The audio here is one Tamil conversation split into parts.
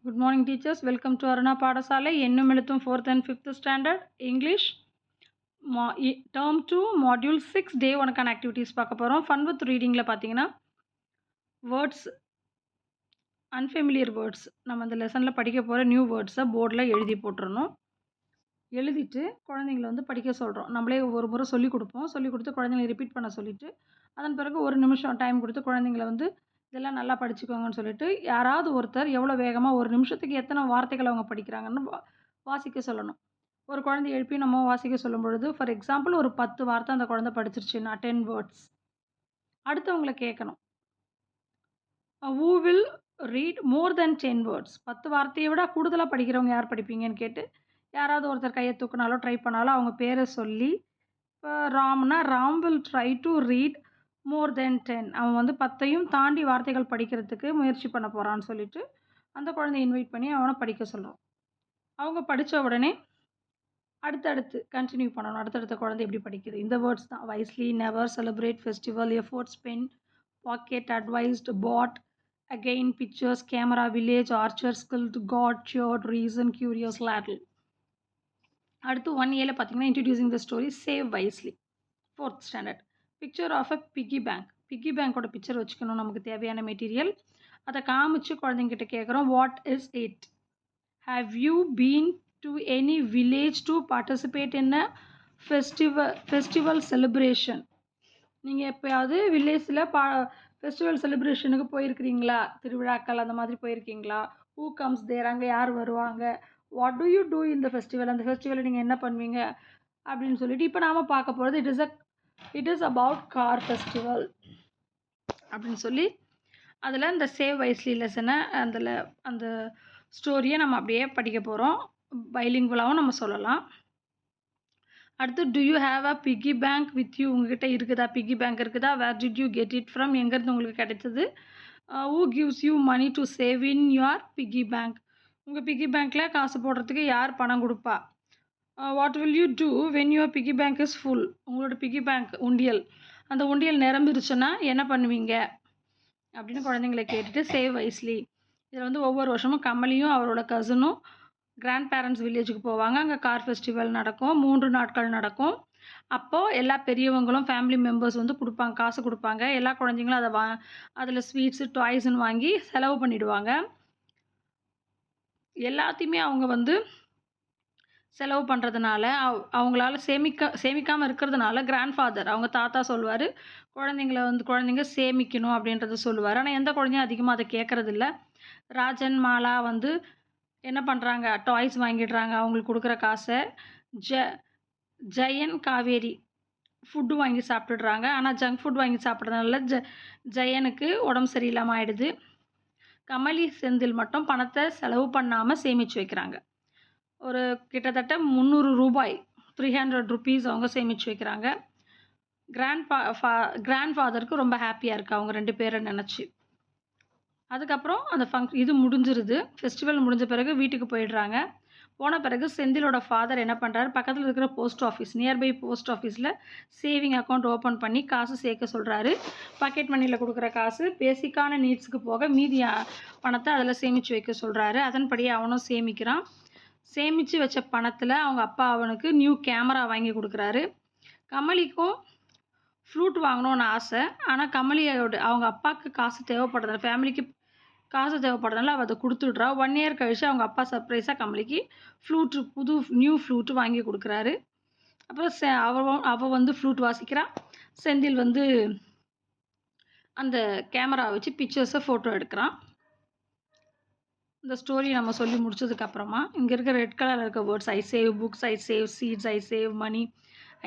Good morning, teachers. Welcome to Aruna Padasala. எண்ணும் எழுத்தும் 4th and 5th standard English. Term 2, Module 6, Day 1 activities பார்க்க போகிறோம். Fun with readingல பார்த்தீங்கன்னா words, unfamiliar words நம்ம அந்த லெசனில் படிக்க போகிற நியூ வேர்ட்ஸை போர்டில் எழுதி போட்டுறணும். எழுதிட்டு குழந்தைங்கள வந்து படிக்க சொல்கிறோம். நம்மளே ஒரு முறை சொல்லிக் கொடுப்போம். சொல்லிக் கொடுத்து குழந்தைங்களை ரிப்பீட் பண்ண சொல்லிவிட்டு அதன் பிறகு ஒரு நிமிஷம் டைம் கொடுத்து குழந்தைங்கள வந்து இதெல்லாம் நல்லா படிச்சுக்கோங்கன்னு சொல்லிட்டு யாராவது ஒருத்தர் எவ்வளோ வேகமாக ஒரு நிமிஷத்துக்கு எத்தனை வார்த்தைகள் அவங்க படிக்கிறாங்கன்னு வாசிக்க சொல்லணும். ஒரு குழந்தை எழுப்பி நம்ம வாசிக்க சொல்லும் பொழுது ஃபார் எக்ஸாம்பிள் ஒரு 10 வார்த்தை அந்த குழந்தை படிச்சிருச்சுன்னா 10 வேர்ட்ஸ் அடுத்தவங்களை கேட்கணும். who will read more than 10 words 10 வார்த்தையை விட கூடுதலாக படிக்கிறவங்க யார் படிப்பீங்கன்னு கேட்டு யாராவது ஒருத்தர் கையை தூக்கினாலோ ட்ரை பண்ணாலும் அவங்க பேரை சொல்லி இப்போ ராம்னா Ram will try to read more then 10 அவன் வந்து 10ஐயும் தாண்டி வார்த்தைகள் படிக்கிறதுக்கு முயற்சி பண்ண போகிறான்னு சொல்லிட்டு அந்த குழந்தைய இன்வைட் பண்ணி அவனை படிக்க சொல்கிறோம். அவங்க படித்த உடனே அடுத்தடுத்து கண்டினியூ பண்ணணும். அடுத்தடுத்த குழந்தை எப்படி படிக்குது இந்த வேர்ட்ஸ் தான். Wisely, never, celebrate, festival, effort, spend, pocket, advised, pot, again, pictures, camera, village, archer, skilled, got, ஷியோர்ட், ரீசன், கியூரியஸ், லேட்டில். அடுத்து 1A பார்த்தீங்கன்னா introducing the story save wisely 4th standard. Picture of a piggy bank. Piggy பேங்கோட பிக்சர் வச்சுக்கணும். நமக்கு தேவையான மெட்டீரியல் அதை காமிச்சு குழந்தைங்கிட்ட கேட்குறோம். What is it? Have you been to any village to participate in a festival celebration? நீங்கள் எப்போயாவது வில்லேஜில் ஃபெஸ்டிவல் செலிப்ரேஷனுக்கு போயிருக்கிறீங்களா? திருவிழாக்கள் அந்த மாதிரி போயிருக்கீங்களா? Who comes there? அங்கே யார் வருவாங்க? வாட் டு யூ டூ இந்த ஃபெஸ்டிவல்? அந்த ஃபெஸ்டிவலில் நீங்கள் என்ன பண்ணுவீங்க அப்படின்னு சொல்லிட்டு இப்போ நாம் பார்க்க போகிறது it is about car festival அப்படின்னு சொல்லி அதில் இந்த சேவ் வைஸ்லி லெசனை அந்த ஸ்டோரியை நம்ம அப்படியே படிக்க போகிறோம். பைலிங்குவலாகவும் நம்ம சொல்லலாம். அடுத்து do you have a piggy bank with you? உங்ககிட்ட இருக்குதா பிக்கி பேங்க் இருக்குதா? Where did you get it from? எங்கேருந்து உங்களுக்கு கிடைச்சது? Who gives you money to save in your piggy bank? உங்கள் பிக்கி பேங்க்கில் காசு போடுறதுக்கு யார் பணம் கொடுப்பா? What will you do when your piggy bank is full? உங்களோட பிக்கி பேங்க் உண்டியல் அந்த உண்டியல் நிரம்பிருச்சுன்னா என்ன பண்ணுவீங்க அப்படின்னு குழந்தைங்களை கேட்டுட்டு சேவ் வைஸ்லி. இதில் வந்து ஒவ்வொரு வருஷமும் கமலியும் அவரோட கசனும் கிராண்ட் பேரண்ட்ஸ் வில்லேஜுக்கு போவாங்க. அங்கே கார் ஃபெஸ்டிவல் நடக்கும். 3 நாட்கள் நடக்கும். அப்போது எல்லா பெரியவங்களும் ஃபேமிலி மெம்பர்ஸ் வந்து கொடுப்பாங்க, காசு கொடுப்பாங்க. எல்லா குழந்தைங்களும் அதில் ஸ்வீட்ஸு டாய்ஸ்ன்னு வாங்கி செலவு பண்ணிவிடுவாங்க. எல்லாத்தையுமே அவங்க வந்து செலவு பண்ணுறதுனால அவங்களால சேமிக்காமல் இருக்கிறதுனால கிராண்ட் ஃபாதர் அவங்க தாத்தா சொல்லுவார் குழந்தைங்க சேமிக்கணும் அப்படின்றத சொல்லுவார். ஆனால் எந்த குழந்தையும் அதிகமாக அதை கேட்குறதில்ல. ராஜன், மாலா வந்து என்ன பண்ணுறாங்க? டாய்ஸ் வாங்கிடுறாங்க அவங்களுக்கு கொடுக்குற காசை. ஜெயன், காவேரி ஃபுட்டு வாங்கி சாப்பிட்டுடுறாங்க. ஆனால் ஜங்க் ஃபுட் வாங்கி சாப்பிட்றதுனால ஜெயனுக்கு உடம்பு சரியில்லாமல் ஆயிடுது. கமலி, செந்தில் மட்டும் பணத்தை செலவு பண்ணாமல் சேமித்து வைக்கிறாங்க. ஒரு கிட்டத்தட்ட 300 ரூபாய் 300 ருபீஸ் அவங்க சேமித்து வைக்கிறாங்க. கிராண்ட் ஃபாதருக்கு ரொம்ப ஹாப்பியாக இருக்குது அவங்க 2 பேரை நினச்சி. அதுக்கப்புறம் அந்த இது முடிஞ்சிருது. ஃபெஸ்டிவல் முடிஞ்ச பிறகு வீட்டுக்கு போயிடுறாங்க. போன பிறகு செந்திலோட ஃபாதர் என்ன பண்ணுறாரு? பக்கத்தில் இருக்கிற போஸ்ட் ஆஃபீஸ், நியர்பை போஸ்ட் ஆஃபீஸில் சேவிங் அக்கௌண்ட் ஓப்பன் பண்ணி காசு சேர்க்க சொல்கிறாரு. பாக்கெட் மணியில் கொடுக்குற காசு பேசிக்கான நீட்ஸுக்கு போக மீதி பணத்தை அதில் சேமித்து வைக்க சொல்கிறாரு. அதன்படியே அவனும் சேமிக்கிறான். சேமித்து வச்ச பணத்தில் அவங்க அப்பா அவனுக்கு நியூ கேமரா வாங்கி கொடுக்குறாரு. கமலிக்கும் ஃப்ளூட் வாங்கணும்னு ஆசை. ஆனால் கமலியோட அவங்க அப்பாவுக்கு காசு தேவைப்படுறதுனால ஃபேமிலிக்கு காசு தேவைப்படுறதுனால அவள் அதை கொடுத்துட்றா. 1 இயர் கழிச்சு அவங்க அப்பா சர்ப்ரைஸாக கமலிக்கு நியூ ஃப்ளூட்டு வாங்கி கொடுக்குறாரு. அப்புறம் அவள் வந்து ஃப்ளூட் வாசிக்கிறான். செந்தில் வந்து அந்த கேமரா வச்சு பிக்சர்ஸை ஃபோட்டோ எடுக்கிறான். இந்த ஸ்டோரி நம்ம சொல்லி முடிச்சதுக்கப்புறமா இங்கே இருக்க ரெட் கலரில் இருக்க words I save books, I save seeds, I save money,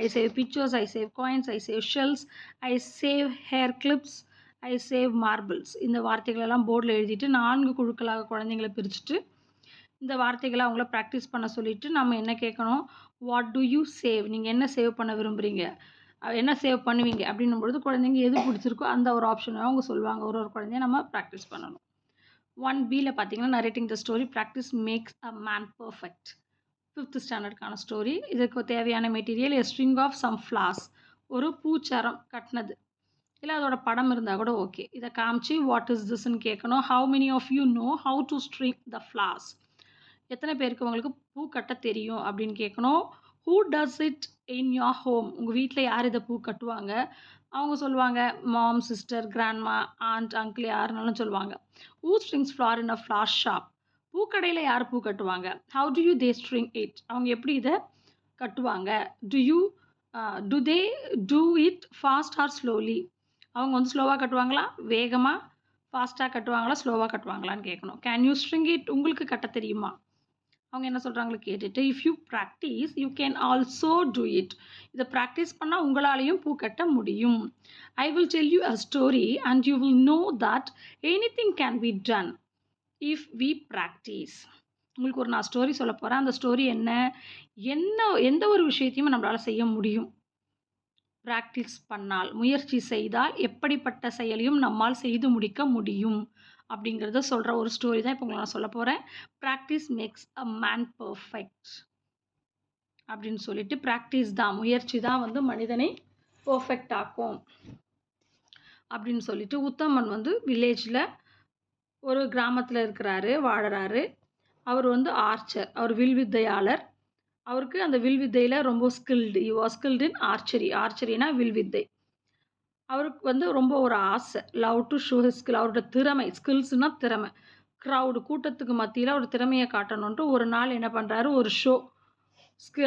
I save pictures, I save coins, I save shells, I save hair clips, I save marbles. இந்த வார்த்தைகளெல்லாம் போர்டில் எழுதிட்டு 4 குழுக்களாக குழந்தைங்களை பிரிச்சுட்டு இந்த வார்த்தைகளை அவங்கள ப்ராக்டிஸ் பண்ண சொல்லிவிட்டு நம்ம என்ன கேட்கணும்? What do you save? நீங்கள் என்ன சேவ் பண்ண விரும்புகிறீங்க? என்ன சேவ் பண்ணுவீங்க அப்படின்னும் பொழுது குழந்தைங்க எது பிடிச்சிருக்கோ அந்த ஒரு ஆப்ஷனை அவங்க சொல்லுவாங்க. ஒரு குழந்தைய நம்ம ப்ராக்டிஸ் பண்ணணும். 1Bயில் பார்த்தீங்கன்னா narrating the story practice makes a man perfect 5th ஸ்டாண்டர்டுக்கான ஸ்டோரி. இதுக்கு தேவையான material a string of some flowers, ஒரு பூச்சரம் கட்டினது. இல்ல அதோட படம் இருந்தா கூட ஓகே. இத காமிச்சு வாட் இஸ் திஸ்ன்னு கேட்கணும். How many of you know how to string the flowers? எத்தனை பேருக்கு உங்களுக்கு பூ கட்ட தெரியும் அப்படின்னு கேட்கணும். Who does it in your home? உங்க வீட்ல யார் இத பூ கட்டுவாங்க? அவங்க சொல்லுவாங்க, mom, sister, grandma, aunt, uncle யாருனாலும் சொல்லுவாங்க. Who strings flower in a flower shop? பூக்கடையில யார் பூ கட்டுவாங்க? How do you they string it? அவங்க எப்படி இத கட்டுவாங்க? Do you do they do it fast or slowly? அவங்க வந்து ஸ்லோவா கட்டுவாங்களா? வேகமா, ஃபாஸ்ட்டா கட்டுவாங்களா? ஸ்லோவா கட்டுவாங்களான்னு கேட்கணும். Can you string it? உங்களுக்கு கட்ட தெரியுமா? அவங்க என்ன சொல்றாங்களோ கேட்டுட்டு, if you practise you can also do it. இத பிராக்டிஸ் பண்ணா உங்களாலயும் பூ கட்ட முடியும். I will tell you a story and you will know that anything can be done if we practise. உங்களுக்கு ஒரு நான் ஸ்டோரி சொல்லப் போறேன். அந்த ஸ்டோரி என்ன? எந்த ஒரு விஷயத்தையும் நம்மளால செய்ய முடியும். பிராக்டிஸ் பண்ணால், முயற்சி செய்தால் எப்படிப்பட்ட செயலையும் நம்மால் செய்து முடிக்க முடியும். அப்படிங்கிறத சொல்ற ஒரு ஸ்டோரி தான் இப்போ உங்களுக்கு நான் சொல்லப் போறேன். Practice makes a man perfect அப்படின்னு சொல்லிட்டு பிராக்டிஸ் தான், முயற்சி தான் வந்து மனிதனை பெர்ஃபெக்ட் ஆக்கும் அப்படின்னு சொல்லிட்டு உத்தமன் வந்து வில்லேஜ்ல ஒரு கிராமத்துல இருக்கிறாரு, வாழறாரு. அவர் வந்து ஆர்ச்சர், அவர் வில்வித்தையாளர். அவருக்கு அந்த வில்வித்தையில ரொம்ப skilled. He was skilled in archery. ஆர்ச்சரினா வில்வித்தை. அவருக்கு வந்து ரொம்ப ஒரு ஆசை. Love to show his skill. அவரோட திறமை, ஸ்கில்ஸ்னா திறமை. கிரவுட் கூட்டத்துக்கு மத்தியில அவர் திறமைய காட்டணுன்ட்டு ஒரு நாள் என்ன பண்றாரு, ஒரு ஷோ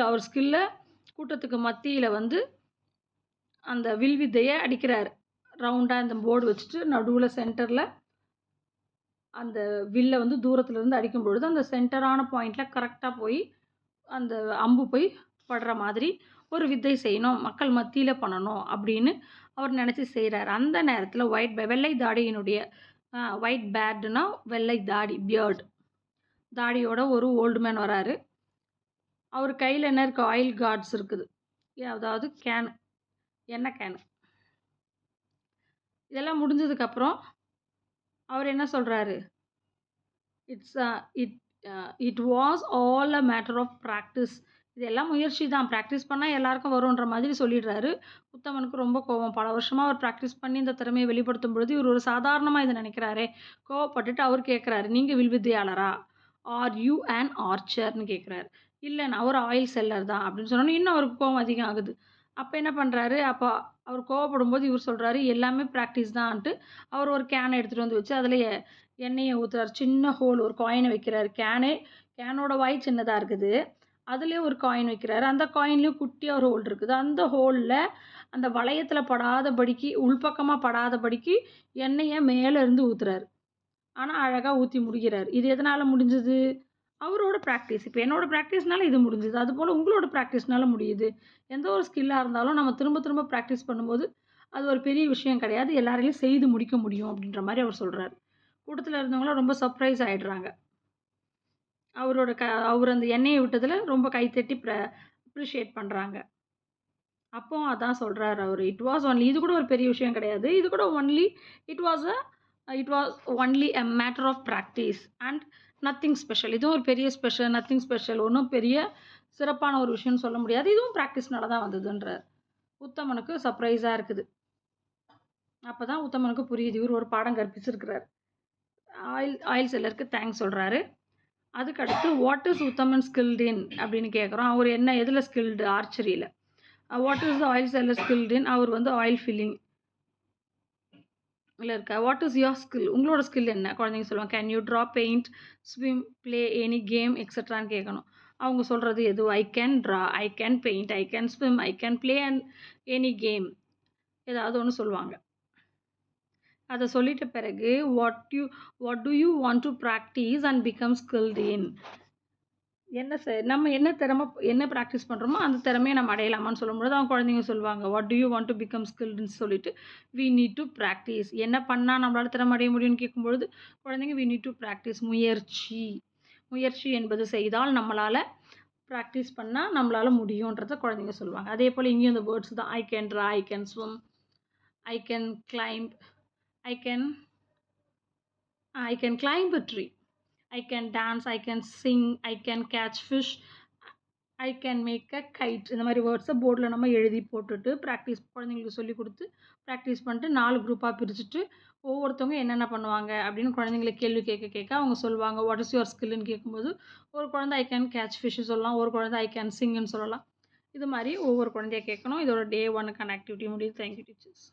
அவர் ஸ்கில்ல கூட்டத்துக்கு மத்தியில வந்து அந்த வில்வித்தைய அடிக்கிறாரு. ரவுண்டா இந்த போர்டு வச்சுட்டு நடுவுல சென்டர்ல அந்த வில்ல வந்து தூரத்துல இருந்து அடிக்கும் பொழுது அந்த சென்டரான பாயிண்ட்ல கரெக்ட்டா போய் அந்த அம்பு போய் படுற மாதிரி ஒரு வித்தை செய்யணும். மக்கள் மத்தியில பண்ணணும் அப்படின்னு அவர் நினைச்சு செய்றாரு. அந்த நேரத்துல வெள்ளை தாடியினுடைய ஒயிட் பேர்டுனா வெள்ளை தாடி, பியர்ட். தாடியோட ஒரு ஓல்டு மேன் வராரு. அவர் கையில என்ன இருக்கு? ஆயில் கார்ட்ஸ் இருக்குது. அதாவது கேன், எண்ணெய் கேன். இதெல்லாம் முடிஞ்சதுக்கப்புறம் அவர் என்ன சொல்றாரு? It's a it it was all a matter of practice. இதெல்லாம் முயற்சி தான். பிராக்டிஸ் பண்ணா எல்லாருக்கும் வரும்ன்ற மாதிரி சொல்லிடுறாரு. உத்தமனுக்கு ரொம்ப கோவம். பல வருஷமா அவர் பிராக்டிஸ் பண்ணி இந்த திறமைய வெளிப்படுத்தும் பொழுது, இவர் ஒரு சாதாரணமா இத நினைக்கிறாரே! கோவப்பட்டுட்டு அவர் கேட்கிறாரு, "நீங்க வில்வித்தையாளரா? ஆர் யூ அன் ஆர்ச்சர்ன்னு?" கேட்கிறாரு. "இல்ல நான் ஒரு ஆயில் செல்லர் தான்" அப்படின்னு சொன்னோனே, இன்னும் அவருக்கு கோவம் அதிகம் ஆகுது. அப்ப என்ன பண்றாரு, அப்ப அவர் கோவப்படும்போது இவர் சொல்றாரு, "எல்லாமே பிராக்டிஸ் தான்ட்டு" அவர் ஒரு கேன எடுத்துட்டு வந்து வச்சு, அதில எண்ணெய ஊத்துறாரு. சின்ன ஹோல் ஒரு காயின வைக்கிறாரு. கேனோட வாய் சின்னதா இருக்குது. அதிலயே ஒரு காயின் வைக்கிறாரு. அந்த காயின்லயும் குட்டியா ஒரு ஹோல் இருக்குது. அந்த ஹோல்ல அந்த வளையத்தில படாதபடிக்கு, உள்பக்கமா படாதபடிக்கு எண்ணெய மேல இருந்து ஊத்துறாரு. ஆனா அழகா ஊத்தி முடிக்கிறாரு. இது எதனால முடிஞ்சது? அவரோட பிராக்டிஸ். இப்ப என்னோட பிராக்டிஸ்னால இது முடிஞ்சது. அதுபோல உங்களோட பிராக்டிஸ்னால முடியுது. எந்த ஒரு ஸ்கில்லா இருந்தாலும் நம்ம திரும்ப திரும்ப பிராக்டிஸ் பண்ணும்போது, அது ஒரு பெரிய விஷயம் கிடையாது. எல்லாராலயும் செய்து முடிக்க முடியும் அப்படின்ற மாரி அவர் சொல்றாரு. கூட்டத்துல இருந்தவங்கலாம் ரொம்ப சர்ப்ரைஸ் ஆயிடுறாங்க. அவரோட அவர் அந்த எண்ணெய விட்டதுல ரொம்ப கைத்தட்டி அப்ரிஷியேட் பண்றாங்க. அப்போ அதான் சொல்றாரு அவரு. இட் வாஸ் ஒன்லி இது கூட ஒரு பெரிய விஷயம் கிடையாது. இது கூட only it was it was only a matter of practice and nothing special. இதுவும் ஒரு பெரிய ஸ்பெஷல், நத்திங் ஸ்பெஷல். ஒண்ணும் பெரிய சிறப்பான ஒரு விஷயம்னு சொல்ல முடியாது. இதுவும் பிராக்டிஸ்னால தான் வந்ததுன்றாரு. உத்தமனுக்கு சர்ப்ரைஸா இருக்குது. அப்பதான் உத்தமனுக்கு புரியுது. இவரு ஒரு பாடம் கற்பிச்சிருக்கிறாரு. ஆயில் செல்லருக்கு தேங்க்ஸ் சொல்றாரு. அதுக்கு அடுத்து what is Uttaman skilled in அப்படின்னு கேட்குறோம். அவர் என்ன எதில் ஸ்கில்டு? ஆர்ச்சரியில். What is the oil seller skilled in? அவர் வந்து ஆயில் ஃபில்லிங் இருக்கா. What is your skill? உங்களோட ஸ்கில் என்ன? குழந்தைங்க சொல்லுவாங்க, can you draw, paint, swim, play any game எக்ஸட்ரான்னு கேட்கணும். அவங்க சொல்கிறது எது? I can draw, I can paint, I can swim, I can play and any game. ஏதாவது ஒன்று சொல்லுவாங்க. அதை சொல்லிட்ட பிறகு what do you want to practice and become skilled in? நம்ம என்ன ப்ராக்டிஸ் பண்ணுறோமோ அந்த திறமையை நம்ம அடையலாமான்னு சொல்லும்போது அவங்க குழந்தைங்க சொல்லுவாங்க, what do you want to become ஸ்கில்டுன்னு சொல்லிட்டு வி நீட் டு ப்ராக்டிஸ். என்ன பண்ணால் நம்மளால் திறமை அடைய முடியும்னு கேட்கும்பொழுது குழந்தைங்க வி நீட் டு ப்ராக்டிஸ். முயற்சி என்பது செய்தால் நம்மளால் ப்ராக்டிஸ் பண்ணால் நம்மளால் முடியுன்றதை குழந்தைங்க சொல்லுவாங்க. அதே போல் இங்கேயும் இந்த வேர்ட்ஸ் தான். ஐ can draw, I can swim, I can climb, I can climb a tree. I can dance, I can sing, I can catch fish, I can make a kite இந்த மாதிரி வேர்ட்ஸை போர்டில் நம்ம எழுதி போட்டுட்டு குழந்தைங்களுக்கு சொல்லி கொடுத்து ப்ராக்டிஸ் பண்ணிட்டு 4 குரூப்பாக பிரிச்சுட்டு ஒவ்வொருத்தவங்க என்னென்ன பண்ணுவாங்க அப்படின்னு குழந்தைங்களை கேள்வி கேட்க கேட்க அவங்க சொல்லுவாங்க வாட் இஸ் யுவர் ஸ்கில்னு கேட்கும்போது ஒரு குழந்தை ஐ கேன் கேட்ச் ஃபிஷ்ஷு சொல்லலாம், ஒரு குழந்தை ஐ கேன் சிங்னு சொல்லலாம். இது மாதிரி ஒவ்வொரு குழந்தைய கேட்கணும். இதோட டே 1க்கான ஆக்டிவிட்டி முடியுது. Thank you teachers.